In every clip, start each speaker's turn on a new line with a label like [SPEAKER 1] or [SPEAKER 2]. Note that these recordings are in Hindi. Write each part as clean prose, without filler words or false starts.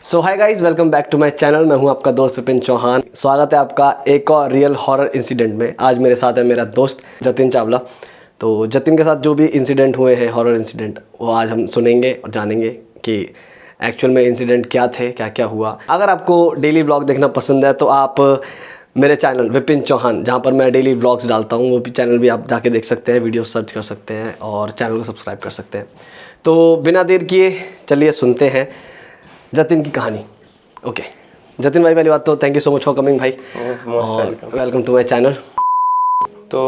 [SPEAKER 1] So hi guys, welcome back to my channel. मैं हूं आपका दोस्त विपिन चौहान। स्वागत है आपका एक और रियल हॉरर इंसिडेंट में। आज मेरे साथ है मेरा दोस्त जतिन चावला। तो जतिन के साथ जो भी इंसिडेंट हुए हैं, हॉरर इंसिडेंट, वो आज हम सुनेंगे और जानेंगे कि एक्चुअल में इंसिडेंट क्या थे, क्या क्या हुआ। अगर आपको डेली व्लॉग देखना पसंद है तो आप मेरे चैनल विपिन चौहान, जहाँ पर मैं डेली व्लॉग्स डालता हूँ, वो भी चैनल भी आप जाके देख सकते हैं, वीडियो सर्च कर सकते हैं और चैनल को सब्सक्राइब कर सकते हैं। तो बिना देर किए चलिए सुनते हैं जतिन की कहानी। ओके जतिन भाई, पहली बात तो thank you so much for coming भाई, और वेलकम टू माय चैनल।
[SPEAKER 2] तो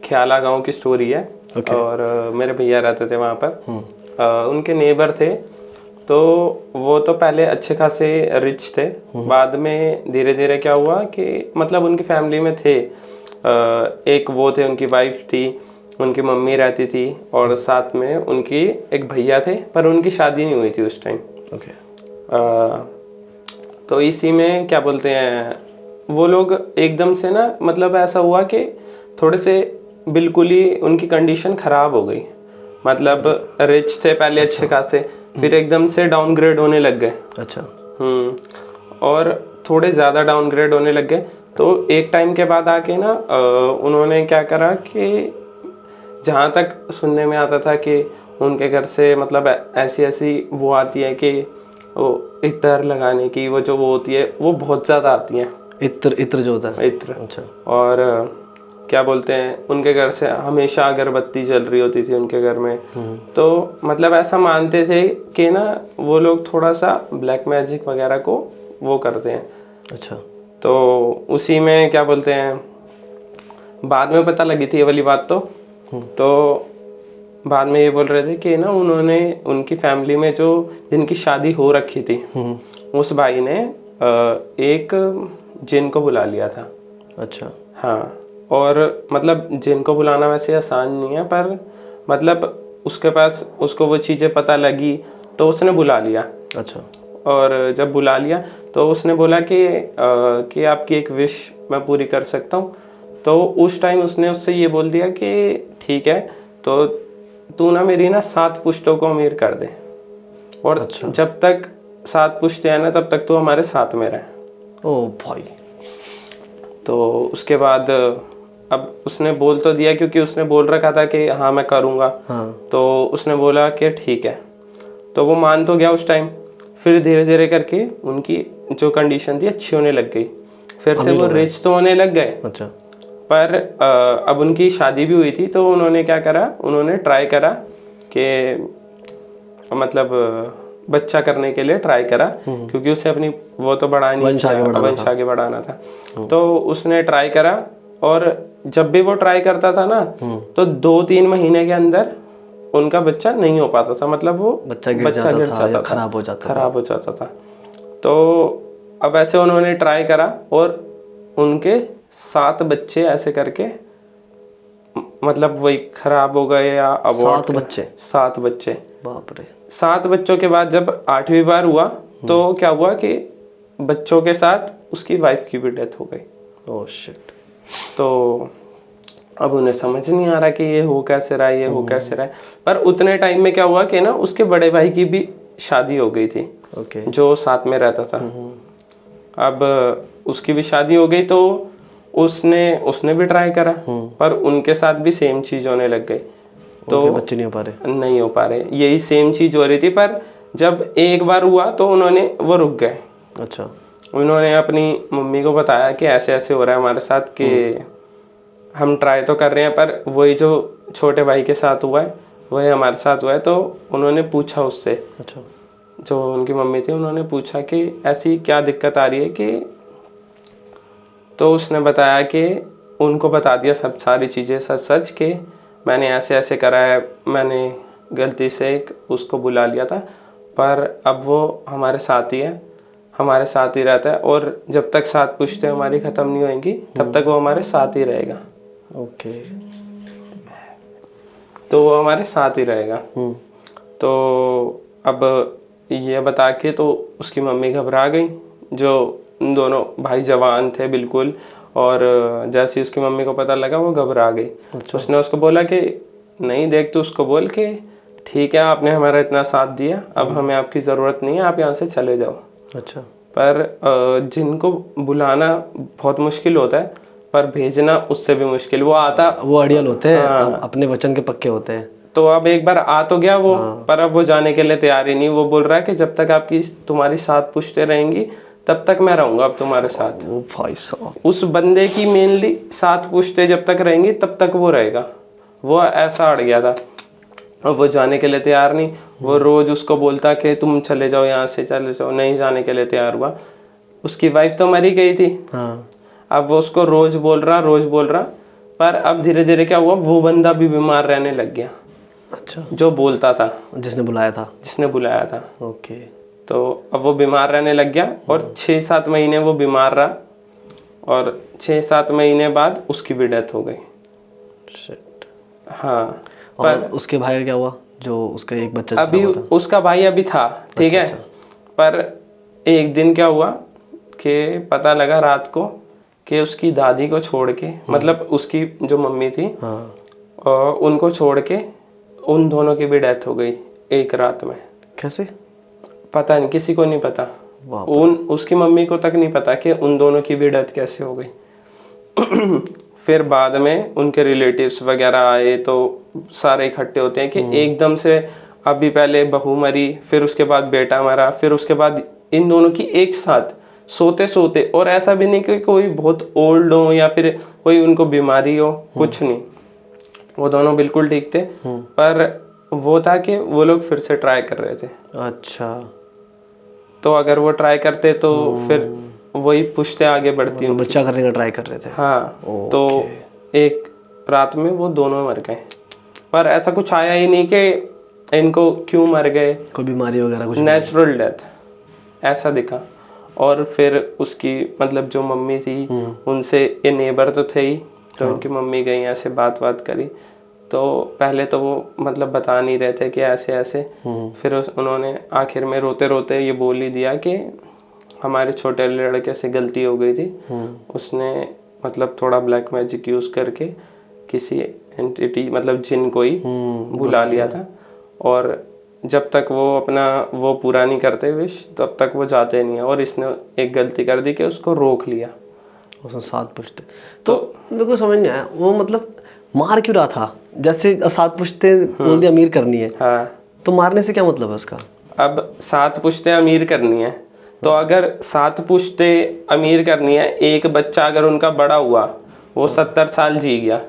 [SPEAKER 2] ख्याला गांव की स्टोरी है।
[SPEAKER 1] Okay.
[SPEAKER 2] और मेरे भैया रहते थे वहाँ पर। उनके नेबर थे। तो वो तो पहले अच्छे खासे रिच थे। बाद में धीरे धीरे क्या हुआ कि मतलब उनकी फैमिली में थे, एक वो थे, उनकी वाइफ थी, उनकी मम्मी रहती थी और साथ में उनकी एक भैया थे, पर उनकी शादी नहीं हुई थी उस टाइम।
[SPEAKER 1] ओके
[SPEAKER 2] तो इसी में क्या बोलते हैं, वो लोग एकदम से ना, मतलब ऐसा हुआ कि थोड़े से बिल्कुल ही उनकी कंडीशन ख़राब हो गई। मतलब रिच थे पहले अच्छे खासे, फिर एकदम से डाउनग्रेड होने लग गए।
[SPEAKER 1] अच्छा।
[SPEAKER 2] और थोड़े ज़्यादा डाउनग्रेड होने लग गए। तो एक टाइम के बाद आके ना उन्होंने क्या करा कि जहाँ तक सुनने में आता था कि उनके घर से मतलब ऐसी ऐसी वो आती है कि वो इत्र लगाने की वो होती है, वो बहुत ज़्यादा आती हैं।
[SPEAKER 1] इत्र जो होता है,
[SPEAKER 2] इत्र।
[SPEAKER 1] अच्छा।
[SPEAKER 2] और क्या बोलते हैं, उनके घर से हमेशा अगरबत्ती जल रही होती थी उनके घर में। तो मतलब ऐसा मानते थे कि ना वो लोग थोड़ा सा ब्लैक मैजिक वगैरह को वो करते हैं।
[SPEAKER 1] अच्छा।
[SPEAKER 2] तो उसी में क्या बोलते हैं, बाद में पता लगी थी ये वाली बात। तो बाद में ये बोल रहे थे कि ना उन्होंने उनकी फैमिली में जो जिनकी शादी हो रखी थी, उस भाई ने एक जिन को बुला लिया था।
[SPEAKER 1] अच्छा।
[SPEAKER 2] हाँ। और मतलब जिन को बुलाना वैसे आसान नहीं है, पर मतलब उसके पास उसको वो चीज़ें पता लगी तो उसने बुला लिया।
[SPEAKER 1] अच्छा।
[SPEAKER 2] और जब बुला लिया तो उसने बोला कि आपकी एक विश मैं पूरी कर सकता हूँ। तो उस टाइम उसने उससे ये बोल दिया कि ठीक है, तो तू ना मेरी ना 7 पुश्तों को अमीर कर दे, और
[SPEAKER 1] अच्छा।
[SPEAKER 2] जब तक 7 पुश्ते हैं ना तब तक तू हमारे साथ में रहे।
[SPEAKER 1] ओ भाई।
[SPEAKER 2] तो उसके बाद अब उसने बोल तो दिया, क्योंकि उसने बोल रखा था कि हाँ मैं करूँगा।
[SPEAKER 1] हाँ।
[SPEAKER 2] तो उसने बोला कि ठीक है, तो वो मान तो गया उस टाइम। फिर धीरे धीरे करके उनकी जो कंडीशन थी अच्छी होने लग गई, फिर से वो रिच तो होने लग गए।
[SPEAKER 1] अच्छा।
[SPEAKER 2] पर अब उनकी शादी भी हुई थी। तो उन्होंने क्या करा, उन्होंने ट्राई करा कि मतलब बच्चा करने के लिए ट्राई करा, क्योंकि उसे अपनी वो तो बढ़ानी, वंश आगे बढ़ाना था। तो उसने ट्राई करा, और जब भी वो ट्राई करता था ना, तो 2-3 महीने के अंदर उनका बच्चा नहीं हो पाता था। मतलब वो
[SPEAKER 1] बच्चा गिर जाता था, खराब हो जाता
[SPEAKER 2] था। तो अब ऐसे उन्होंने ट्राई करा, और उनके 7 बच्चे ऐसे करके मतलब वही खराब हो गए, या 7 बच्चे।
[SPEAKER 1] बाप रे।
[SPEAKER 2] 7 बच्चों के बाद जब 8वीं बार हुआ, तो क्या हुआ कि बच्चों के साथ उसकी वाइफ की भी डेथ हो गई।
[SPEAKER 1] Oh shit.
[SPEAKER 2] तो अब उन्हें समझ नहीं आ रहा कि ये हो कैसे रहा है, ये हो कैसे रहा है। पर उतने टाइम में क्या हुआ कि ना उसके बड़े भाई की भी शादी हो गई थी।
[SPEAKER 1] ओके।
[SPEAKER 2] जो साथ में रहता था। अब उसकी भी शादी हो गई, तो उसने भी ट्राई करा, पर उनके साथ भी सेम चीज होने लग गई। तो
[SPEAKER 1] बच्चे नहीं हो पा रहे।
[SPEAKER 2] यही सेम चीज हो रही थी। पर जब एक बार हुआ तो उन्होंने वो रुक गए।
[SPEAKER 1] अच्छा।
[SPEAKER 2] उन्होंने अपनी मम्मी को बताया कि ऐसे ऐसे हो रहा है हमारे साथ, कि हम ट्राई तो कर रहे हैं, पर वही जो छोटे भाई के साथ हुआ है वही हमारे साथ हुआ है। तो उन्होंने पूछा उससे,
[SPEAKER 1] अच्छा,
[SPEAKER 2] जो उनकी मम्मी थी, उन्होंने पूछा कि ऐसी क्या दिक्कत आ रही है कि, तो उसने बताया कि उनको बता दिया सब सारी चीज़ें सच सच के मैंने ऐसे ऐसे करा है, मैंने गलती से उसको बुला लिया था, पर अब वो हमारे साथ ही है, हमारे साथ ही रहता है, और जब तक 7 पुश्तें हमारी ख़त्म नहीं होंगी तब तक वो हमारे साथ ही रहेगा।
[SPEAKER 1] ओके।
[SPEAKER 2] तो वो हमारे साथ ही रहेगा। तो अब ये बता के तो उसकी मम्मी घबरा गई। जो दोनों भाई जवान थे बिल्कुल, और जैसे उसकी मम्मी को पता लगा वो घबरा गई।
[SPEAKER 1] अच्छा।
[SPEAKER 2] उसने उसको बोला कि नहीं देख, तू उसको बोल के ठीक है आपने हमारा इतना साथ दिया, अब हमें आपकी ज़रूरत नहीं है, आप यहाँ से चले जाओ।
[SPEAKER 1] अच्छा।
[SPEAKER 2] पर जिनको बुलाना बहुत मुश्किल होता है, पर भेजना उससे भी मुश्किल। वो आता,
[SPEAKER 1] वो अड़ियल होते हैं, अपने वचन के पक्के होते हैं।
[SPEAKER 2] तो अब एक बार आ तो गया वो, पर अब वो जाने के लिए तैयार ही नहीं। वो बोल रहा है कि जब तक आपकी तुम्हारी साथ पुश्तें रहेंगी तब तक मैं रहूंगा अब तुम्हारे साथ।
[SPEAKER 1] ओ भाई साहब,
[SPEAKER 2] उस बंदे की मेनली साथ पुश्तें जब तक रहेंगी तब तक वो रहेगा। वो ऐसा अड़ गया था, अब वो जाने के लिए तैयार नहीं। वो रोज उसको बोलता कि तुम चले जाओ यहाँ से, चले जाओ, नहीं जाने के लिए तैयार हुआ। उसकी वाइफ तो मरी गई थी।
[SPEAKER 1] हाँ।
[SPEAKER 2] अब वो उसको रोज बोल रहा, पर अब धीरे धीरे क्या हुआ, वो बंदा भी बीमार रहने लग गया।
[SPEAKER 1] अच्छा,
[SPEAKER 2] जो बोलता था,
[SPEAKER 1] जिसने बुलाया था। ओके।
[SPEAKER 2] तो अब वो बीमार रहने लग गया और 6-7 महीने वो बीमार रहा, और 6-7 महीने बाद उसकी भी डेथ हो गई।
[SPEAKER 1] शिट।
[SPEAKER 2] हाँ।
[SPEAKER 1] और उसके भाई का क्या हुआ, जो उसका एक बच्चा
[SPEAKER 2] अभी उसका भाई अभी था, ठीक है। पर एक दिन क्या हुआ कि पता लगा रात को कि उसकी दादी को छोड़ के, मतलब उसकी जो मम्मी थी, और उनको छोड़ के उन दोनों की भी डेथ हो गई एक रात में।
[SPEAKER 1] कैसे?
[SPEAKER 2] पता नहीं, किसी को नहीं पता। उसकी मम्मी को तक नहीं पता कि उन दोनों की भी डेथ कैसे हो गई। फिर बाद में उनके रिलेटिव्स वगैरह आए तो सारे इकट्ठे होते हैं कि एकदम से अभी पहले बहू मरी, फिर उसके बाद बेटा मरा, फिर उसके बाद इन दोनों की एक साथ सोते सोते। और ऐसा भी नहीं कि कोई बहुत ओल्ड हो या फिर कोई उनको बीमारी हो, कुछ नहीं, वो दोनों बिल्कुल ठीक थे। पर वो था कि वो लोग फिर से ट्राई कर रहे थे।
[SPEAKER 1] अच्छा।
[SPEAKER 2] तो अगर वो ट्राई करते तो फिर वही पुश्ते आगे बढ़ती,
[SPEAKER 1] तो बच्चा करने का ट्राई कर रहे थे।
[SPEAKER 2] हाँ। तो एक रात में वो दोनों मर गए, पर ऐसा कुछ आया ही नहीं कि इनको क्यों मर गए,
[SPEAKER 1] कोई बीमारी वगैरह कुछ,
[SPEAKER 2] नेचुरल डेथ ऐसा दिखा। और फिर उसकी मतलब जो मम्मी थी, उनसे, ये नेबर तो थे ही, तो उनकी मम्मी गई, ऐसे बात करी। तो पहले तो वो मतलब बता नहीं रहे थे कि ऐसे ऐसे। फिर उन्होंने आखिर में रोते रोते ये बोल ही दिया कि हमारे छोटे लड़के से गलती हो गई थी, उसने मतलब थोड़ा ब्लैक मैजिक यूज करके किसी एंटिटी, मतलब जिन को ही बुला लिया था। और जब तक वो अपना वो पूरा नहीं करते विश, तब तक वो जाते नहीं है। और इसने एक गलती कर दी कि उसको रोक लिया।
[SPEAKER 1] उसने साथ पुश्ते, तो मेरे को समझ नहीं आया वो मतलब मार क्यों रहा था? जैसे साथ पुश्ते बोल दिया अमीर करनी है,
[SPEAKER 2] हाँ,
[SPEAKER 1] तो मारने से क्या मतलब है उसका?
[SPEAKER 2] अब 7 पुश्ते अमीर करनी है, तो अगर 7 पुश्ते अमीर करनी है, एक बच्चा अगर उनका बड़ा हुआ, वो 70 साल जी गया,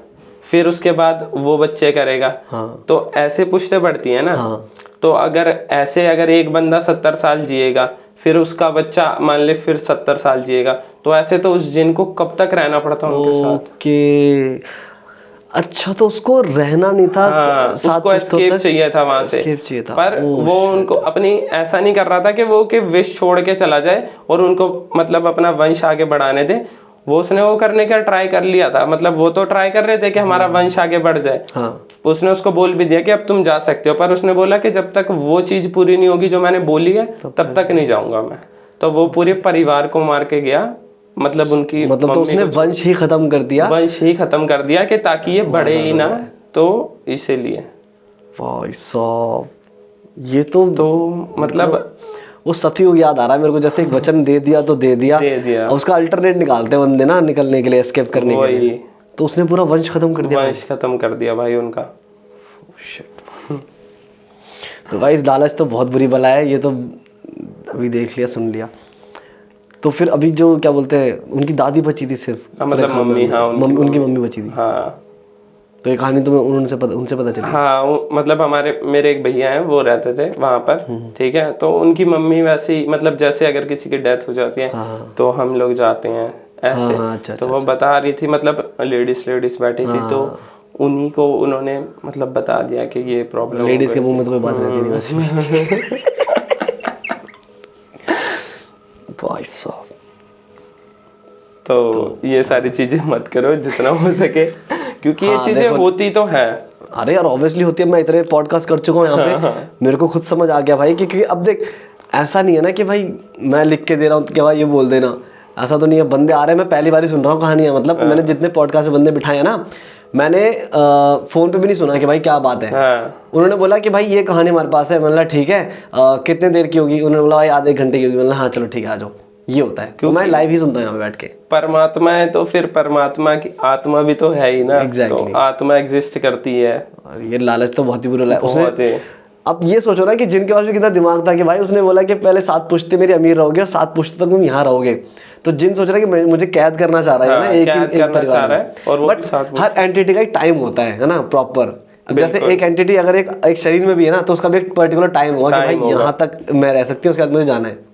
[SPEAKER 2] फिर उसके बाद वो बच्चे करेगा। तो ऐसे पुश्ते बढ़ती है ना। तो अगर ऐसे अगर एक बंदा 70 साल जिएगा, फिर उसका बच्चा मान ले फिर 70 साल जिएगा, तो ऐसे तो उस जिन को कब तक रहना पड़ता उनके साथ।
[SPEAKER 1] ओके। अच्छा, तो उसको रहना नहीं था।
[SPEAKER 2] हाँ, उसको एस्केप चाहिए था वहां से।
[SPEAKER 1] एस्केप चाहिए था।
[SPEAKER 2] पर वो उनको अपनी ऐसा नहीं कर रहा था कि वो कि विश छोड़ के चला जाए और उनको मतलब अपना वंश आगे बढ़ाने दे। वो उसने वो करने का ट्राई कर लिया था, मतलब वो तो ट्राई कर रहे थे कि हमारा वंश आगे बढ़ जाए। उसने उसको बोल भी दिया कि अब तुम जा सकते हो, पर उसने बोला कि जब तक वो चीज पूरी नहीं होगी जो मैंने बोली है, तब तक नहीं जाऊंगा मैं। तो वो पूरे परिवार को मार के गया, मतलब उनकी
[SPEAKER 1] मतलब तो उसने वंश ही खत्म कर दिया,
[SPEAKER 2] कि ताकि ये बढ़े ही ना, तो इसीलिए।
[SPEAKER 1] भाई साहब, ये तो
[SPEAKER 2] मतलब
[SPEAKER 1] वो सतयुग याद आ रहा है मेरे को। जैसे एक वचन दे दिया तो दे दिया। और उसका अल्टरनेट निकालते बंदे ना, निकलने के लिए, एस्केप करने के लिए। तो उसने पूरा वंश खत्म कर दिया
[SPEAKER 2] भाई उनका।
[SPEAKER 1] तो भाई इस लालच तो बहुत बुरी बला है। ये तो अभी देख लिया, सुन लिया। तो फिर अभी जो क्या बोलते हैं, उनकी दादी बची थी सिर्फ,
[SPEAKER 2] मतलब मम्मी। हाँ,
[SPEAKER 1] उनकी मम्मी बची थी।
[SPEAKER 2] हाँ।
[SPEAKER 1] तो ये कहानी तुम्हें उनसे पता चली?
[SPEAKER 2] हाँ, मतलब मेरे एक भैया हैं, वो रहते थे वहाँ पर, ठीक है। तो उनकी मम्मी वैसे ही, मतलब जैसे अगर किसी की डेथ हो जाती है, तो हम लोग जाते हैं ऐसे।
[SPEAKER 1] अच्छा,
[SPEAKER 2] तो वो बता रही थी, मतलब लेडीज बैठी थी, तो उन्हीं को उन्होंने मतलब बता दिया कि ये प्रॉब्लम।
[SPEAKER 1] लेडीज के मुंह में तो कोई बात रहती नहीं वैसे। भाई साहब,
[SPEAKER 2] तो ये सारी चीजें मत करो जितना हो सके, क्योंकि ये चीजें होती तो है।
[SPEAKER 1] अरे यार, ऑब्वियसली होती है। मैं इतने पॉडकास्ट कर चुका हूँ यहाँ पे, मेरे को खुद समझ आ गया भाई। क्योंकि अब देख, ऐसा नहीं है ना कि भाई मैं लिख के दे रहा हूँ कि भाई ये बोल देना। ऐसा तो नहीं है, बंदे आ रहे हैं, मैं पहली बार ही सुन रहा हूँ कहानियाँ। मतलब मैंने जितने पॉडकास्ट में बंदे बिठाए हैं ना, मैंने फ़ोन पे भी नहीं सुना कि भाई क्या बात है।
[SPEAKER 2] हाँ
[SPEAKER 1] उन्होंने बोला कि भाई ये कहानी हमारे पास है। मैंने बोला ठीक है, कितने देर की होगी? उन्होंने बोला भाई आधे घंटे की होगी। मैंने बोला हाँ चलो ठीक है आ जाओ। ये होता है, तो मैं लाइव ही सुनता हूँ यहाँ पे बैठ के।
[SPEAKER 2] परमात्मा है तो फिर परमात्मा की आत्मा भी तो है ही ना।
[SPEAKER 1] Exactly.
[SPEAKER 2] तो आत्मा एग्जिस्ट करती है।
[SPEAKER 1] और ये लालच तो बहुत ही बुरा है उसने।
[SPEAKER 2] बहुत है।
[SPEAKER 1] अब ये सोचो ना कि जिनके पास भी कितना दिमाग था कि भाई उसने बोला कि पहले 7 पुश्ते मेरी अमीर रहोगे और 7 पुश्ते तक तुम यहाँ रहोगे। तो जिन सोच रहा है कि मुझे कैद करना चाह रहा है ना, एक
[SPEAKER 2] कैद
[SPEAKER 1] ही
[SPEAKER 2] करना
[SPEAKER 1] परिवार
[SPEAKER 2] चाह रहा
[SPEAKER 1] में।
[SPEAKER 2] है, और वो
[SPEAKER 1] बट
[SPEAKER 2] भी 7
[SPEAKER 1] हर एंटिटी का एक टाइम होता है ना, प्रॉपर। अब जैसे एक एंटिटी अगर एक शरीर में भी है ना, तो उसका भी एक पर्टिकुलर टाइम होगा कि भाई यहाँ तक मैं रह सकती हूँ, उसके बाद मुझे जाना है।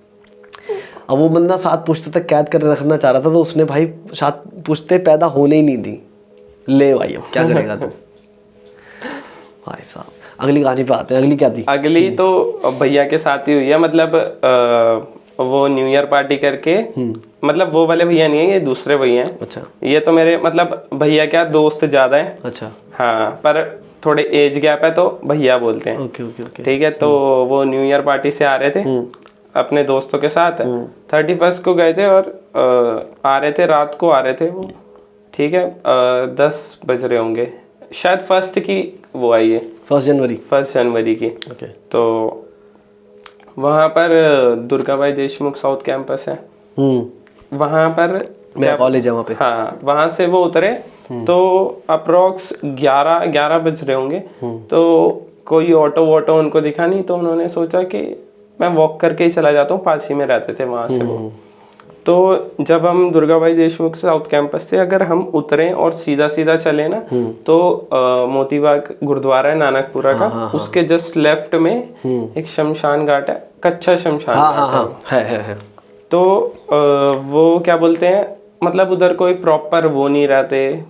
[SPEAKER 1] अब वो बंदा 7 पुश्ते तक कैद कर रखना चाह रहा था, तो उसने भाई 7 पुश्ते पैदा होने ही नहीं दी। ले भाई अब क्या करेगा तू। भाई साहब अगली कहानी पे आते हैं। अगली क्या थी?
[SPEAKER 2] अगली तो भैया के साथ ही हुई है। मतलब वो न्यू ईयर पार्टी करके, मतलब वो वाले भैया नहीं है, ये दूसरे भैया हैं।
[SPEAKER 1] अच्छा
[SPEAKER 2] ये तो मेरे मतलब भैया क्या दोस्त ज्यादा है।
[SPEAKER 1] अच्छा।
[SPEAKER 2] हाँ, पर थोड़े एज गैप है तो भैया बोलते हैं।
[SPEAKER 1] Okay okay okay.
[SPEAKER 2] ठीक है, तो वो न्यू ईयर पार्टी से आ रहे थे अपने दोस्तों के साथ। 31st को गए थे और आ रहे थे, रात को आ रहे थे वो। ठीक है, 10 बज रहे होंगे शायद। फर्स्ट की वो आई है,
[SPEAKER 1] 1
[SPEAKER 2] जनवरी की।
[SPEAKER 1] ओके।
[SPEAKER 2] तो वहाँ पर दुर्गा भाई देशमुख साउथ कैंपस है, वहाँ पर
[SPEAKER 1] मेरा कॉलेज है वहाँ पे।
[SPEAKER 2] हाँ, वहाँ से वो उतरे तो अप्रोक्स 11 बज रहे होंगे। तो कोई ऑटो वोटो उनको दिखा नहीं, तो उन्होंने सोचा कि मैं वॉक करके ही चला जाता हूँ, पास ही में रहते थे वहाँ से वो। तो जब हम दुर्गा भाई देशमुख साउथ कैंपस से अगर हम उतरे और सीधा सीधा चले ना, तो मोतीबाग गुरुद्वारा है नानकपुरा का, उसके जस्ट लेफ्ट में एक शमशान घाट है, कच्चा शमशान घाट
[SPEAKER 1] है।
[SPEAKER 2] तो वो क्या बोलते हैं, मतलब उधर कोई प्रॉपर वो नहीं रहते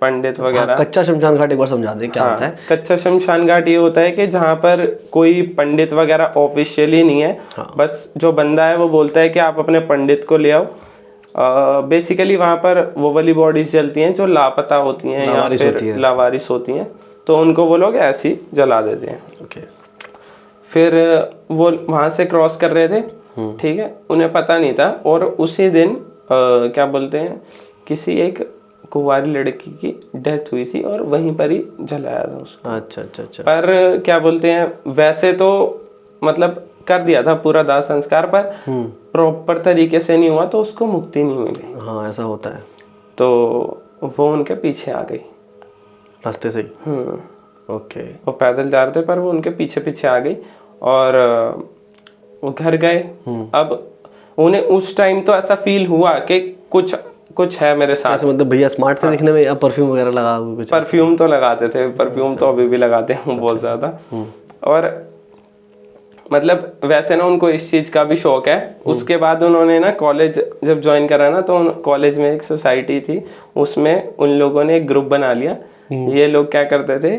[SPEAKER 2] पंडित वगैरह।
[SPEAKER 1] कच्चा शमशान घाट एक बार समझा दे क्या होता है?
[SPEAKER 2] कच्चा शमशान घाट ये होता है कि जहाँ पर कोई पंडित वगैरह ऑफिशियली नहीं है। बस जो बंदा है वो बोलता है कि आप अपने पंडित को ले आओ। बेसिकली वहाँ पर वो वाली बॉडीज जलती हैं जो लापता होती हैं या फिर लावारिस होती हैं, तो उनको वो लोग ऐसे ही जला देते हैं।
[SPEAKER 1] ओके।
[SPEAKER 2] फिर वो वहाँ से क्रॉस कर रहे थे, ठीक है, उन्हें पता नहीं था। और उसी दिन क्या बोलते हैं, किसी एक कुंवारी लड़की की डेथ हुई थी और वहीं पर ही जलाया था उसको।
[SPEAKER 1] अच्छा अच्छा अच्छा।
[SPEAKER 2] पर क्या बोलते हैं, वैसे तो मतलब कर दिया था पूरा दाह संस्कार, पर प्रॉपर तरीके से नहीं हुआ तो उसको मुक्ति नहीं मिली।
[SPEAKER 1] हाँ ऐसा होता है।
[SPEAKER 2] तो वो उनके पीछे आ गई
[SPEAKER 1] रास्ते से ही। ओके।
[SPEAKER 2] वो पैदल जा रहे थे पर वो उनके पीछे पीछे आ गई और वो घर गए। अब उन्हें उस टाइम तो ऐसा फील हुआ कि कुछ है मेरे साथ।
[SPEAKER 1] मतलब भैया स्मार्ट थे दिखने में या परफ्यूम वगैरह लगा हुआ कुछ?
[SPEAKER 2] परफ्यूम तो लगाते थे, परफ्यूम तो अभी भी लगाते हैं बहुत ज्यादा। और मतलब वैसे ना उनको इस चीज का भी शौक है। उसके बाद उन्होंने ना कॉलेज जब ज्वाइन करा ना, तो कॉलेज में एक सोसाइटी थी, उसमें उन लोगों ने एक ग्रुप बना लिया। ये लोग क्या करते थे,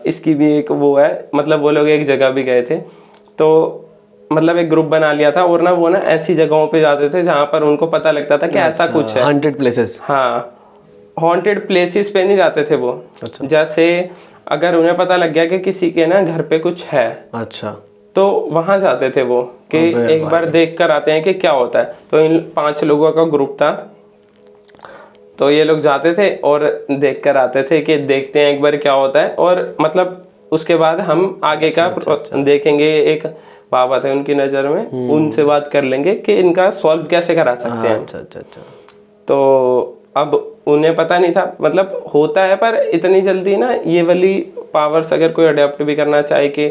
[SPEAKER 2] इसकी भी एक वो है, मतलब वो लोग एक जगह भी गए थे, तो मतलब एक ग्रुप बना लिया था। और ना वो ना ऐसी जगहों पे जाते थे जहाँ पर उनको पता लगता था कि ऐसा कुछ है।
[SPEAKER 1] Haunted places.
[SPEAKER 2] हाँ, हॉन्टेड प्लेसेस पे नहीं जाते थे वो।
[SPEAKER 1] अच्छा।
[SPEAKER 2] जैसे अगर उन्हें पता लग गया कि किसी के ना घर पे कुछ है,
[SPEAKER 1] अच्छा,
[SPEAKER 2] तो वहां जाते थे वो कि एक बार देख कर आते हैं कि क्या होता है। तो इन 5 लोगों का ग्रुप था, तो ये लोग जाते थे और देख कर आते थे कि देखते हैं एक बार क्या होता है। और मतलब उसके बाद हम आगे का देखेंगे। एक बाबा थे उनकी नज़र में, उनसे बात कर लेंगे कि इनका सॉल्व कैसे करा सकते हैं।
[SPEAKER 1] अच्छा अच्छा अच्छा।
[SPEAKER 2] तो अब उन्हें पता नहीं था, मतलब होता है पर इतनी जल्दी ना ये वाली पावर्स अगर कोई अडेप्ट भी करना चाहे कि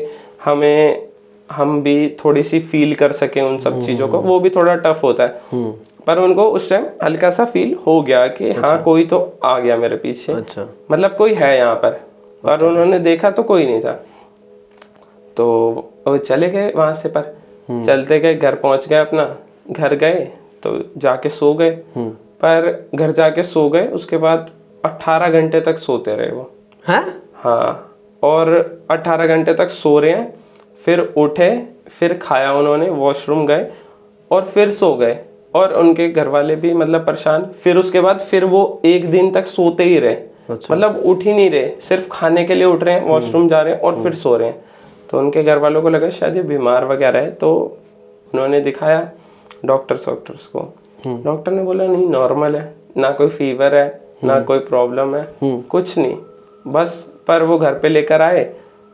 [SPEAKER 2] हम भी थोड़ी सी फील कर सकें उन सब चीज़ों को, वो भी थोड़ा टफ होता है। पर उनको उस टाइम हल्का सा फील हो गया कि हाँ कोई तो आ गया मेरे पीछे।
[SPEAKER 1] अच्छा।
[SPEAKER 2] मतलब कोई है यहाँ पर उन्होंने देखा तो कोई नहीं था। तो वो चले गए वहां से, पर चलते गए, घर पहुंच गए, अपना घर गए तो जाके सो गए। पर घर जाके सो गए, उसके बाद 18 घंटे तक सोते रहे वो।
[SPEAKER 1] हैं?
[SPEAKER 2] हाँ, और 18 घंटे तक सो रहे हैं। फिर उठे, फिर खाया उन्होंने, वॉशरूम गए और फिर सो गए। और उनके घर वाले भी मतलब परेशान। फिर उसके बाद फिर वो 1 दिन तक सोते ही रहे।
[SPEAKER 1] अच्छा।
[SPEAKER 2] मतलब उठ ही नहीं रहे, सिर्फ खाने के लिए उठ रहे हैं, वॉशरूम जा रहे हैं और फिर सो रहे हैं। तो उनके घर वालों को लगा शायद ये बीमार वगैरह है, तो उन्होंने दिखाया डॉक्टर्स को। डॉक्टर ने बोला नहीं नॉर्मल है, ना कोई फीवर है ना कोई प्रॉब्लम है, कुछ नहीं, बस। पर वो घर पे लेकर आए,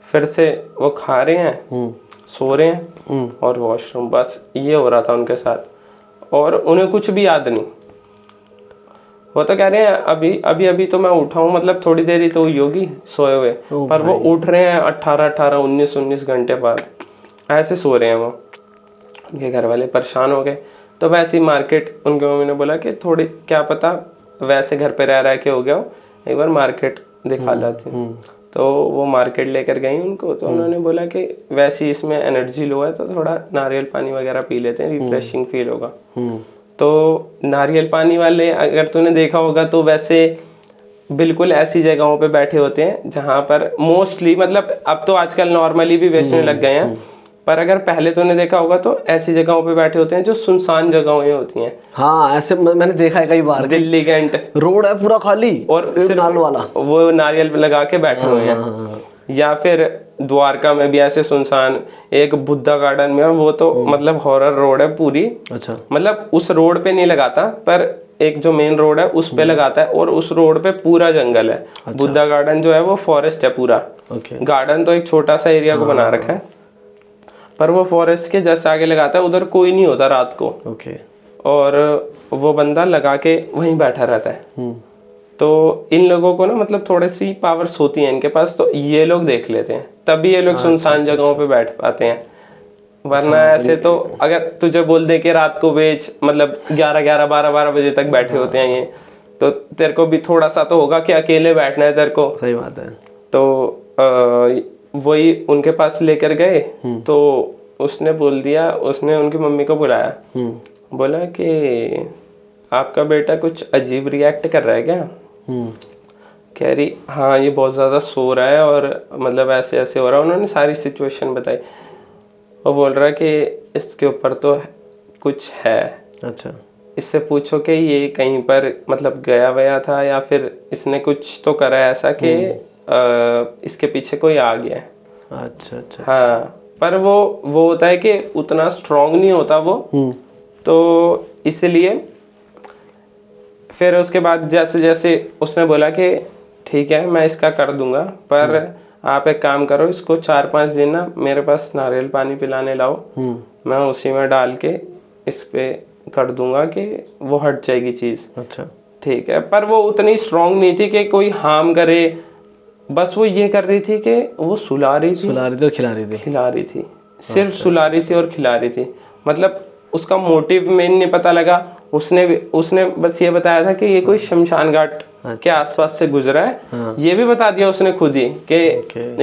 [SPEAKER 2] फिर से वो खा रहे हैं, सो रहे हैं और वॉशरूम, बस ये हो रहा था उनके साथ। और उन्हें कुछ भी याद नहीं। वो तो कह रहे हैं अभी तो मैं उठा हूँ, मतलब थोड़ी देर ही तो हुई होगी सोए हुए, पर वो उठ रहे हैं 18 19 घंटे बाद, ऐसे सो रहे हैं वो। उनके घर वाले परेशान हो गए। तो वैसे ही मार्केट, उनके मम्मी ने बोला कि थोड़ी क्या पता वैसे घर पे रह के हो गया हो, एक बार मार्केट दिखा लाती हूँ। तो वो मार्केट लेकर गई उनको, तो उन्होंने बोला कि वैसे ही इसमें एनर्जी लो है तो थोड़ा नारियल पानी वगैरह पी लेते हैं, रिफ्रेशिंग फील होगा। तो नारियल पानी वाले अगर तूने देखा होगा तो वैसे बिल्कुल ऐसी जगहों पे बैठे होते हैं जहाँ पर मोस्टली, मतलब अब तो आजकल नॉर्मली भी बेचने लग गए हैं, पर अगर पहले तूने देखा होगा तो ऐसी जगहों पे बैठे होते हैं जो सुनसान जगहें होती हैं।
[SPEAKER 1] हाँ, ऐसे मैंने देखा है कई बार।
[SPEAKER 2] दिल्ली कैंट
[SPEAKER 1] रोड है पूरा खाली
[SPEAKER 2] और
[SPEAKER 1] एक नाल वाला,
[SPEAKER 2] वो नारियल लगा के बैठे हुए हैं। या फिर द्वारका में भी ऐसे सुनसान, एक बुद्धा गार्डन में, वो तो मतलब हॉरर रोड है पूरी।
[SPEAKER 1] अच्छा,
[SPEAKER 2] मतलब उस रोड पे नहीं लगाता, पर एक जो मेन रोड है उस पे लगाता है, और उस रोड पे पूरा जंगल है। बुद्धा गार्डन जो है वो फॉरेस्ट है पूरा।
[SPEAKER 1] ओके।
[SPEAKER 2] गार्डन तो एक छोटा सा एरिया को बना रखा है, पर वो फॉरेस्ट के जस्ट आगे लगाता है, उधर कोई नहीं होता रात को।
[SPEAKER 1] ओके।
[SPEAKER 2] और वो बंदा लगा के वहीं बैठा रहता है। तो इन लोगों को ना मतलब थोड़ी सी पावर्स होती हैं इनके पास, तो ये लोग देख लेते हैं, तभी ये लोग सुनसान जगहों पे बैठ पाते हैं। वरना ऐसे तो अगर तुझे बोल दे कि रात को बेच, मतलब 11 12 बजे तक बैठे होते हैं ये, तो तेरे को भी थोड़ा सा तो होगा कि अकेले बैठना है तेरे को।
[SPEAKER 1] सही बात है।
[SPEAKER 2] तो वही उनके पास लेकर गए, तो उसने बोल दिया, उसने उनकी मम्मी को बुलाया, बोला कि आपका बेटा कुछ अजीब रिएक्ट कर रहा है क्या? कह रही हाँ, ये बहुत ज़्यादा सो रहा है और मतलब ऐसे ऐसे हो रहा है। उन्होंने सारी सिचुएशन बताई। वो बोल रहा है कि इसके ऊपर तो कुछ है।
[SPEAKER 1] अच्छा।
[SPEAKER 2] इससे पूछो कि ये कहीं पर मतलब गया वया था, या फिर इसने कुछ तो करा है ऐसा कि इसके पीछे कोई आ गया है।
[SPEAKER 1] अच्छा अच्छा।
[SPEAKER 2] हाँ, पर वो होता है कि उतना स्ट्रांग नहीं होता वो, तो इसलिए फिर उसके बाद जैसे जैसे उसने बोला कि ठीक है मैं इसका कर दूंगा, पर आप एक काम करो, इसको 4-5 दिन ना मेरे पास नारियल पानी पिलाने लाओ, मैं उसी में डाल के इस पे कर दूंगा कि वो हट जाएगी चीज़।
[SPEAKER 1] अच्छा।
[SPEAKER 2] ठीक है, पर वो उतनी स्ट्रांग नहीं थी कि कोई हार्म करे, बस वो ये कर रही थी कि वो सुला रही थी
[SPEAKER 1] और खिला रही थी।
[SPEAKER 2] सिर्फ सुला रही थी और खिला रही थी। मतलब उसका मोटिव मेन नहीं पता लगा। उसने बस ये बताया था कि ये कोई शमशान घाट के आसपास से गुजरा है। ये भी बता दिया उसने खुद ही कि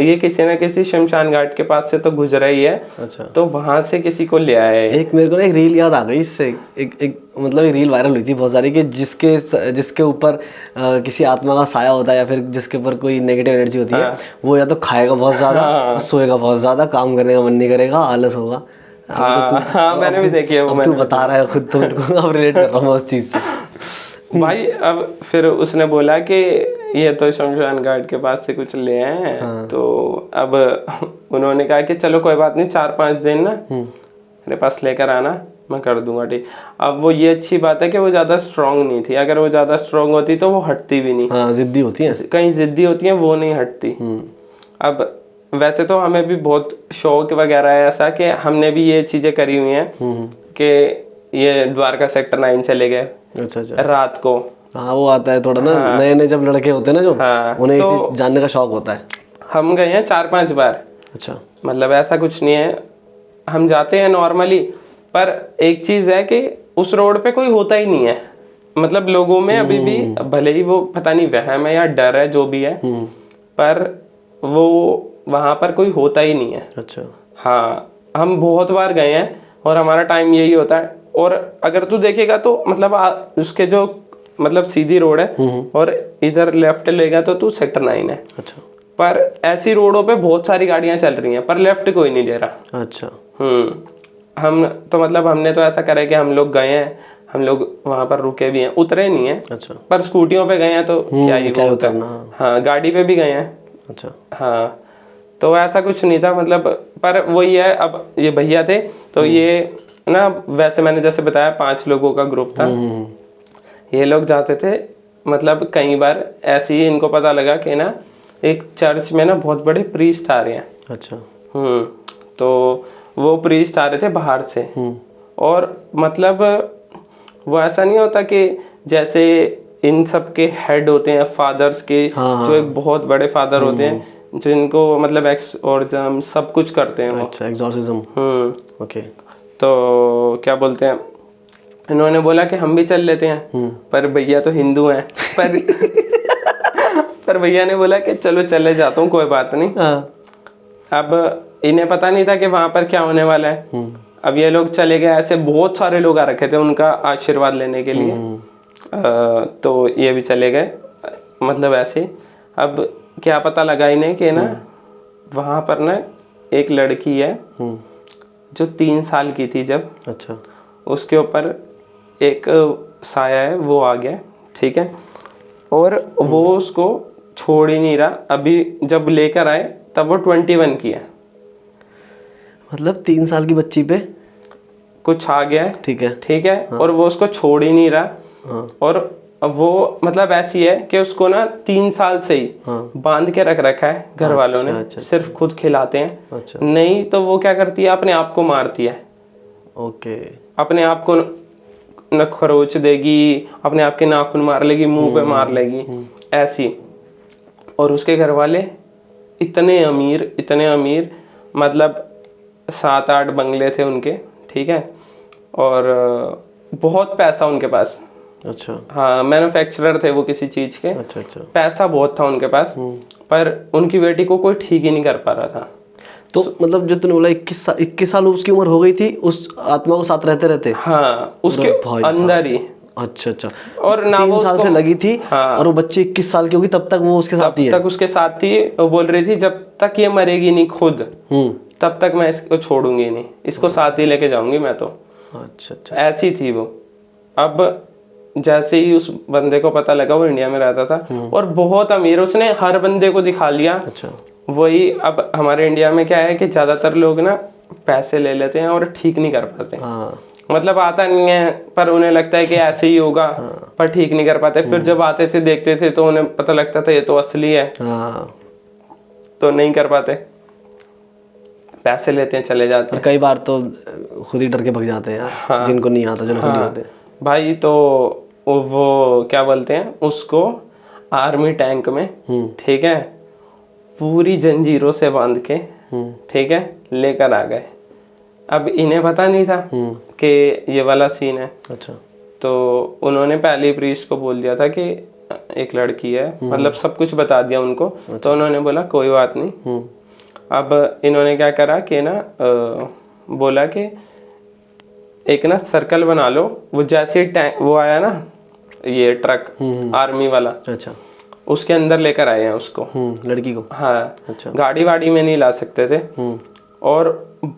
[SPEAKER 2] ये किसी न किसी शमशान घाट के पास से तो गुजरा ही है।
[SPEAKER 1] अच्छा।
[SPEAKER 2] तो वहां से किसी को ले आए।
[SPEAKER 1] एक मेरे को ना एक रील याद आ गई इससे, एक मतलब एक रील वायरल हुई थी बहुत सारी, कि जिसके ऊपर किसी आत्मा का साया होता है या फिर जिसके ऊपर कोई नेगेटिव एनर्जी होती है, वो या तो खाएगा बहुत ज्यादा, सोएगा बहुत ज्यादा, काम करने का मन नहीं करेगा, आलस होगा।
[SPEAKER 2] हाँ, मैंने भी देखी है वो।
[SPEAKER 1] तू बता रहा है खुद, तो मेरे को अब रिलेट कर रहा हूँ उस चीज से।
[SPEAKER 2] भाई अब फिर उसने बोला कि ये तो शमशान घाट के पास से कुछ ले आए हैं। तो अब उन्होंने कहा कि चलो कोई बात नहीं, 4-5 दिन ना मेरे पास लेकर आना, मैं कर दूंगा ठीक। अब वो ये अच्छी बात है कि वो ज़्यादा स्ट्रांग नहीं थी। अगर वो ज़्यादा स्ट्रांग होती तो वो हटती भी नहीं।
[SPEAKER 1] हाँ, जिद्दी होती है,
[SPEAKER 2] कहीं जिद्दी होती है, वो नहीं हटती। अब वैसे तो हमें भी बहुत शौक वगैरह है ऐसा कि हमने भी ये चीज़ें करी हुई हैं कि ये द्वारका सेक्टर 9 चले गए।
[SPEAKER 1] अच्छा अच्छा।
[SPEAKER 2] रात को।
[SPEAKER 1] हाँ, वो आता है थोड़ा ना, नए नए जब लड़के होते हैं ना जो, उन्हें इसी जानने का शौक होता है।
[SPEAKER 2] हम गए हैं 4-5 बार।
[SPEAKER 1] अच्छा।
[SPEAKER 2] मतलब ऐसा कुछ नहीं है, हम जाते हैं नॉर्मली, पर एक चीज़ है कि उस रोड पे कोई होता ही नहीं है। मतलब लोगों में अभी भी, भले ही वो पता नहीं वहम है या डर है जो भी है, पर वो वहाँ पर कोई होता ही नहीं है।
[SPEAKER 1] अच्छा।
[SPEAKER 2] हाँ, हम बहुत बार गए हैं और हमारा टाइम यही होता है। और अगर तू देखेगा तो मतलब उसके जो मतलब सीधी रोड है और इधर लेफ्ट लेगा तो तू सेक्टर 9 है।
[SPEAKER 1] अच्छा।
[SPEAKER 2] पर ऐसी रोडों पे बहुत सारी गाड़ियां चल रही हैं, पर लेफ्ट कोई नहीं ले रहा।
[SPEAKER 1] अच्छा।
[SPEAKER 2] हम तो मतलब हमने तो ऐसा करा कि हम लोग गए हैं, हम लोग वहां पर रुके भी हैं, उतरे नहीं है।
[SPEAKER 1] अच्छा।
[SPEAKER 2] पर स्कूटियों पे गए हैं तो क्या ही वो होता है। हाँ, गाड़ी पे भी गए हैं।
[SPEAKER 1] अच्छा।
[SPEAKER 2] हाँ, तो ऐसा कुछ नहीं था मतलब। पर वही है, अब ये भैया थे तो ये ना, वैसे मैंने जैसे बताया 5 लोगों का ग्रुप था। ये लोग जाते थे, मतलब कई बार ऐसे ही इनको पता लगा कि ना एक चर्च में ना बहुत बड़े प्रीस्ट आ रहे हैं।
[SPEAKER 1] अच्छा।
[SPEAKER 2] तो वो प्रीस्ट आ रहे थे बाहर से, और मतलब वो ऐसा नहीं होता कि जैसे इन सब के हेड होते हैं फादर्स के, जो एक बहुत बड़े फादर होते हैं जिनको मतलब एक्सोर्सिज्म सब कुछ करते हैं वो।
[SPEAKER 1] अच्छा, एग्जॉर्सिज्म। ओके।
[SPEAKER 2] तो क्या बोलते हैं, इन्होंने बोला कि हम भी चल लेते हैं, पर भैया तो हिंदू हैं, पर भैया ने बोला कि चलो चले जाता हूँ, कोई बात नहीं। अब इन्हें पता नहीं था कि वहां पर क्या होने वाला है। अब ये लोग चले गए, ऐसे बहुत सारे लोग आ रखे थे उनका आशीर्वाद लेने के लिए। तो ये भी चले गए, मतलब ऐसे। अब क्या पता लगा इन्हें कि ना वहां पर ना एक लड़की है जो 3 साल की थी जब।
[SPEAKER 1] अच्छा।
[SPEAKER 2] उसके ऊपर एक साया है, वो आ गया, ठीक है, और वो उसको छोड़ ही नहीं रहा। अभी जब लेकर आए तब वो 21 की है,
[SPEAKER 1] मतलब 3 साल की बच्ची पे
[SPEAKER 2] कुछ आ गया है,
[SPEAKER 1] ठीक है।
[SPEAKER 2] ठीक है। और वो उसको छोड़ ही नहीं रहा। और वो मतलब ऐसी है कि उसको ना 3 साल से ही बांध के रख रखा है घर वालों ने। सिर्फ खुद खिलाते हैं, नहीं तो वो क्या करती है, अपने आप को मारती है।
[SPEAKER 1] ओके।
[SPEAKER 2] अपने आप को न खरोच देगी, अपने आप के नाखून मार लेगी, मुंह पे मार लेगी, ऐसी। और उसके घर वाले इतने अमीर, मतलब 7-8 बंगले थे उनके, ठीक है, और बहुत पैसा उनके पास।
[SPEAKER 1] अच्छा।
[SPEAKER 2] हाँ, मैन्युफैक्चरर थे वो किसी चीज के।
[SPEAKER 1] अच्छा। अच्छा।
[SPEAKER 2] पैसा बहुत था उनके पास, पर उनकी बेटी को कोई ठीक ही नहीं कर पा रहा था।
[SPEAKER 1] तो मतलब जो तूने बोला 21 साल उसकी उम्र हो गई थी उस आत्मा को साथ रहते रहते।
[SPEAKER 2] हाँ, उसके अंदर ही।
[SPEAKER 1] अच्छा।
[SPEAKER 2] और ना
[SPEAKER 1] 3 साल से लगी थी।
[SPEAKER 2] हाँ,
[SPEAKER 1] और वो बच्ची 21 साल की होगी तब तक वो उसके साथ ही है।
[SPEAKER 2] तब तक उसके साथ थी। वो बोल रही थी जब तक ये मरेगी नहीं खुद, तब तक मैं इसको छोड़ूंगी नहीं, इसको साथ ही लेके जाऊंगी मैं तो।
[SPEAKER 1] अच्छा।
[SPEAKER 2] ऐसी थी वो। अब जैसे ही उस बंदे को पता लगा, वो इंडिया में रहता था और बहुत अमीर, उसने हर बंदे को दिखा लिया।
[SPEAKER 1] अच्छा।
[SPEAKER 2] वही, अब हमारे इंडिया में क्या है कि ज्यादातर लोग ना पैसे ले लेते हैं और ठीक नहीं कर पाते। मतलब आता नहीं है, पर उन्हें लगता है कि ऐसे ही होगा, पर ठीक नहीं कर पाते। फिर जब आते थे देखते थे तो उन्हें पता लगता था ये तो असली है, तो नहीं कर पाते, पैसे लेते हैं, चले जाते हैं।
[SPEAKER 1] कई बार तो खुद ही डर के भग जाते हैं यार।
[SPEAKER 2] हाँ,
[SPEAKER 1] जिनको नहीं आता, जो नकली होते हैं
[SPEAKER 2] भाई। तो वो क्या बोलते हैं उसको, आर्मी टैंक में, ठीक है, पूरी जंजीरों से बांध के, ठीक है, लेकर आ गए। अब इन्हें पता नहीं था कि ये वाला सीन है।
[SPEAKER 1] अच्छा।
[SPEAKER 2] तो उन्होंने पहले ही प्रीस्ट को बोल दिया था कि एक लड़की है, मतलब सब कुछ बता दिया उनको। तो उन्होंने बोला कोई बात नहीं। अब इन्होंने क्या करा कि ना बोला कि एक ना सर्कल बना लो। वो जैसे टैंक वो आया ना, ये ट्रक आर्मी वाला,
[SPEAKER 1] अच्छा,
[SPEAKER 2] उसके अंदर लेकर आए हैं उसको,
[SPEAKER 1] लड़की को।
[SPEAKER 2] हाँ।
[SPEAKER 1] अच्छा।
[SPEAKER 2] गाड़ी वाड़ी में नहीं ला सकते थे। और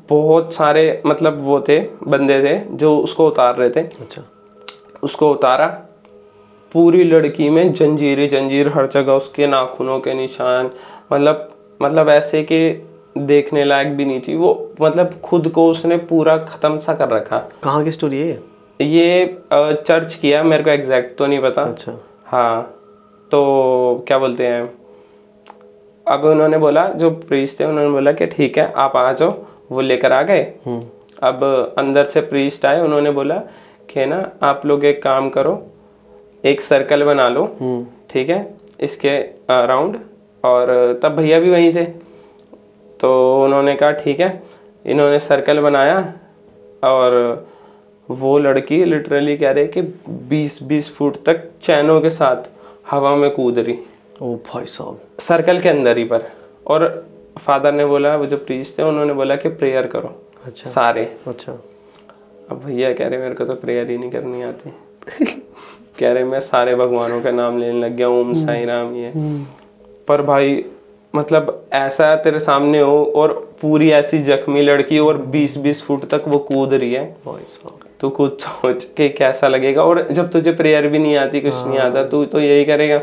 [SPEAKER 2] बहुत सारे मतलब वो थे, बंदे थे जो उसको उतार रहे थे।
[SPEAKER 1] अच्छा।
[SPEAKER 2] उसको उतारा, पूरी लड़की में जंजीर हर जगह, उसके नाखूनों के निशान, मतलब ऐसे कि देखने लायक भी नहीं थी वो। मतलब खुद को उसने पूरा खत्म सा कर रखा।
[SPEAKER 1] कहाँ की स्टोरी है
[SPEAKER 2] ये चर्च किया, मेरे को एग्जैक्ट तो नहीं पता।
[SPEAKER 1] अच्छा।
[SPEAKER 2] हाँ, तो क्या बोलते हैं, अब उन्होंने बोला, जो प्रीस्ट थे उन्होंने बोला कि ठीक है आप आ जाओ। वो लेकर आ गए। अब अंदर से प्रीस्ट आए, उन्होंने बोला कि ना आप लोग एक काम करो, एक सर्कल बना लो, ठीक है, इसके अराउंड। और तब भैया भी वहीं थे, तो उन्होंने कहा ठीक है। इन्होंने सर्कल बनाया और वो लड़की लिटरली कह रही कि 20-20 फुट तक चैनों के साथ हवा में कूद रही।
[SPEAKER 1] ओ भाई साहब,
[SPEAKER 2] सर्कल के अंदर ही पर। और फादर ने बोला, वो जो प्रीस्ट थे उन्होंने बोला कि प्रेयर करो।
[SPEAKER 1] अच्छा।
[SPEAKER 2] सारे।
[SPEAKER 1] अच्छा।
[SPEAKER 2] अब भैया कह रहे मेरे को तो प्रेयर ही नहीं करनी आती। कह रहे मैं सारे भगवानों का नाम लेने लग गया, ओम साई राम ये। पर भाई मतलब ऐसा तेरे सामने हो और पूरी ऐसी जख्मी लड़की और 20-20 फुट तक वो कूद रही है, तो खुद सोच के कैसा लगेगा। और जब तुझे प्रेयर भी नहीं आती, कुछ नहीं आता, तू तो यही करेगा।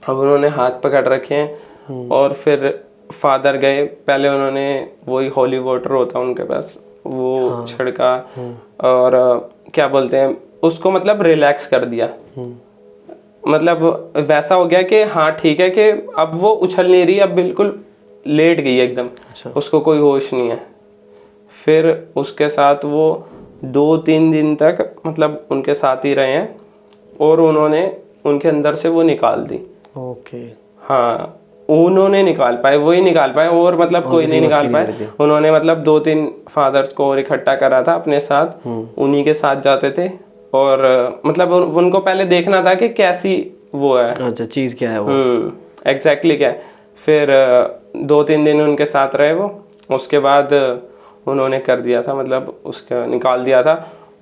[SPEAKER 2] अब उन्होंने हाथ पकड़ रखे हैं और फिर फादर गए। पहले उन्होंने वही हॉली वाटर होता उनके पास, वो छिड़का और क्या बोलते हैं उसको मतलब रिलैक्स कर दिया। मतलब वैसा हो गया कि हाँ ठीक है कि अब वो उछल नहीं रही, अब बिल्कुल लेट गई एकदम, उसको कोई होश नहीं है। फिर उसके साथ वो 2-3 दिन तक मतलब उनके साथ ही रहे हैं और उन्होंने उनके अंदर से वो निकाल दी।
[SPEAKER 1] ओके।
[SPEAKER 2] हाँ उन्होंने निकाल पाए, वही निकाल पाए और मतलब कोई नहीं निकाल पाए। उन्होंने मतलब 2-3 फादर्स को और इकट्ठा करा था अपने साथ, उन्हीं के साथ जाते थे और मतलब उनको पहले देखना था कि कैसी वो है,
[SPEAKER 1] अच्छा चीज़ क्या है वो,
[SPEAKER 2] एग्जैक्टली क्या है। फिर 2-3 दिन उनके साथ रहे वो, उसके बाद उन्होंने कर दिया था मतलब उसका निकाल दिया था।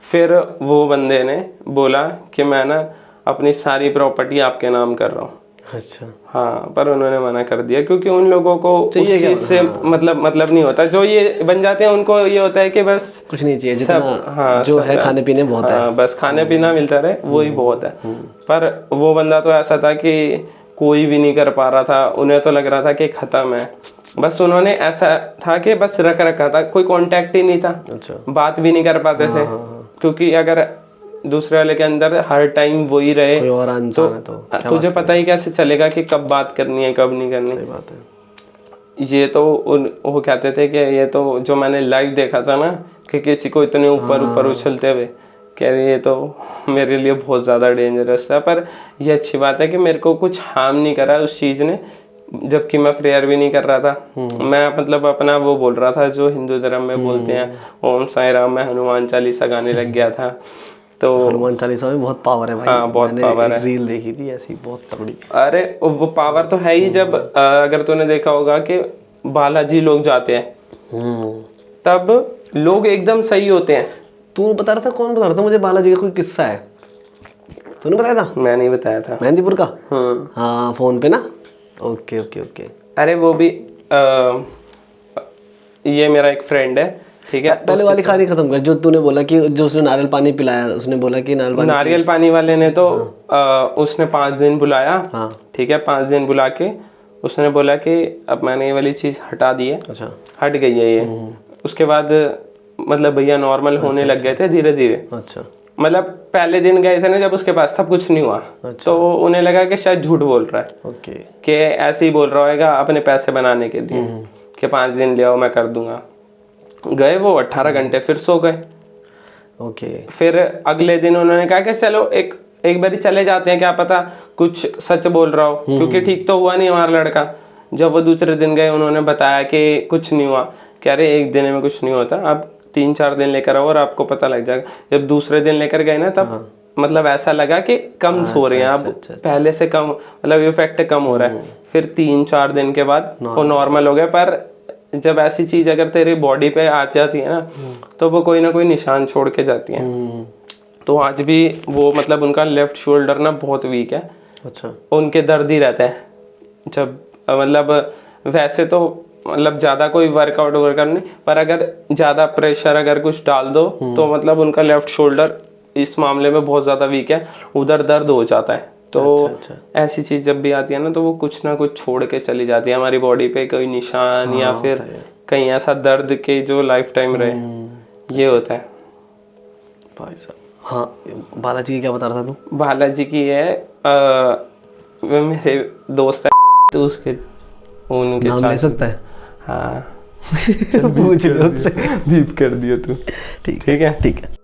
[SPEAKER 2] फिर वो बंदे ने बोला कि मैं ना अपनी सारी प्रॉपर्टी आपके नाम कर रहा हूँ।
[SPEAKER 1] अच्छा।
[SPEAKER 2] हाँ पर उन्होंने मना कर दिया क्योंकि उन लोगों को उस चीज से मतलब नहीं होता। जो ये बन जाते हैं उनको ये होता है कि बस
[SPEAKER 1] कुछ नहीं चाहिए, जितना
[SPEAKER 2] हाँ
[SPEAKER 1] जो है खाने पीने बहुत है,
[SPEAKER 2] बस खाने पीना मिलता रहे वही बहुत है। पर वो बंदा तो ऐसा था कि कोई भी नहीं कर पा रहा था, उन्हें तो लग रहा था कि खत्म है। बस उन्होंने ऐसा था कि बस रख रखा था, कोई कांटेक्ट ही नहीं था।
[SPEAKER 1] अच्छा।
[SPEAKER 2] बात भी नहीं कर पाते थे क्योंकि अगर दूसरे वाले के अंदर हर टाइम वही रहे
[SPEAKER 1] कोई और इंसान है तो
[SPEAKER 2] तुझे पता ही कैसे चलेगा कि कब बात करनी है कब नहीं करनी।
[SPEAKER 1] सही बात है।
[SPEAKER 2] ये तो वो कहते थे कि ये तो जो मैंने लाइव देखा था ना कि किसी को इतने ऊपर उछलते हुए, कह रहे ये तो मेरे लिए बहुत ज़्यादा डेंजरस था। पर ये अच्छी बात है कि मेरे को कुछ हार्म नहीं करा उस चीज़ ने, जबकि मैं प्रेयर भी नहीं कर रहा था। मैं मतलब अपना वो बोल रहा था जो हिंदू धर्म में बोलते हैं, ओम साई राम। मैं हनुमान चालीसा गाने लग गया था। तो
[SPEAKER 1] हनुमान चालीसा में बहुत पावर है भाई।
[SPEAKER 2] हाँ बहुत पावर है।
[SPEAKER 1] रील देखी थी ऐसी बहुत तगड़ी।
[SPEAKER 2] अरे वो पावर तो है ही। जब अगर तूने देखा होगा कि बालाजी लोग जाते हैं तब लोग एकदम सही होते हैं।
[SPEAKER 1] तू बता रहा था, कौन बता रहा था मुझे बालाजी का कोई किस्सा है, तूने बताया था?
[SPEAKER 2] मैं नहीं बताया था।
[SPEAKER 1] मेहंदीपुर का? हाँ फोन पे ना। Okay okay okay.
[SPEAKER 2] अरे वो भी ये मेरा एक फ्रेंड है, ठीक है।
[SPEAKER 1] पहले वाली कहानी खत्म कर, जो तूने बोला कि जो उसने नारियल पानी पिलाया, उसने बोला कि
[SPEAKER 2] नारियल पानी वाले ने तो उसने 5 दिन बुलाया, ठीक है। 5 दिन बुला के उसने बोला कि अब मैंने ये वाली चीज़ हटा दी है।
[SPEAKER 1] अच्छा।
[SPEAKER 2] हट गई है ये। उसके बाद मतलब भैया नॉर्मल होने लग गए थे धीरे धीरे।
[SPEAKER 1] अच्छा।
[SPEAKER 2] मतलब पहले दिन गए थे ना जब उसके पास तब कुछ नहीं हुआ। तो उन्हें लगा कि शायद झूठ बोल रहा है,
[SPEAKER 1] ओके,
[SPEAKER 2] कि ऐसे ही बोल रहा होगा अपने पैसे बनाने के लिए कि 5 दिन ले आओ मैं कर दूंगा। गए वो 18 घंटे फिर सो गए।
[SPEAKER 1] ओके।
[SPEAKER 2] फिर अगले दिन उन्होंने कहा कि चलो एक बारी चले जाते हैं, क्या पता कुछ सच बोल रहा हो, क्योंकि ठीक तो हुआ नहीं हमारा लड़का। जब वो दूसरे दिन गए उन्होंने बताया कि कुछ नहीं हुआ। कह रहे 1 दिन में कुछ नहीं होता, आप 3-4 दिन लेकर आओ और आपको पता लग जाएगा। जब दूसरे दिन लेकर गए ना तब मतलब ऐसा लगा कि कम सो रहे हैं अब, पहले से कम, मतलब इफेक्ट कम हो रहा है। फिर 3-4 दिन के बाद वो नॉर्मल हो गया। पर जब ऐसी चीज अगर तेरी बॉडी पे आ जाती है ना तो वो कोई ना कोई निशान छोड़ के जाती है। तो आज भी वो मतलब उनका लेफ्ट शोल्डर ना बहुत वीक है।
[SPEAKER 1] अच्छा।
[SPEAKER 2] उनके दर्द ही रहता है जब मतलब वैसे तो मतलब ज़्यादा कोई वर्कआउट नहीं, पर अगर ज़्यादा प्रेशर अगर कुछ डाल दो तो मतलब उनका लेफ्ट शोल्डर इस मामले में बहुत ज़्यादा वीक है, उधर दर्द हो जाता है। तो ऐसी चीज़ जब भी आती है ना तो वो कुछ ना कुछ छोड़ के चली जाती है हमारी बॉडी पे, कोई निशान या फिर कहीं ऐसा दर्द के जो लाइफ टाइम रहे, ये होता है
[SPEAKER 1] भाई साहब। हाँ बालाजी की क्या बता रहा था तू?
[SPEAKER 2] बालाजी की है मेरे दोस्त है तो उसके उनके
[SPEAKER 1] नाम ले सकता है?
[SPEAKER 2] हाँ
[SPEAKER 1] पूछ ले उससे।
[SPEAKER 2] बीप कर दिया तू।
[SPEAKER 1] ठीक है ठीक है।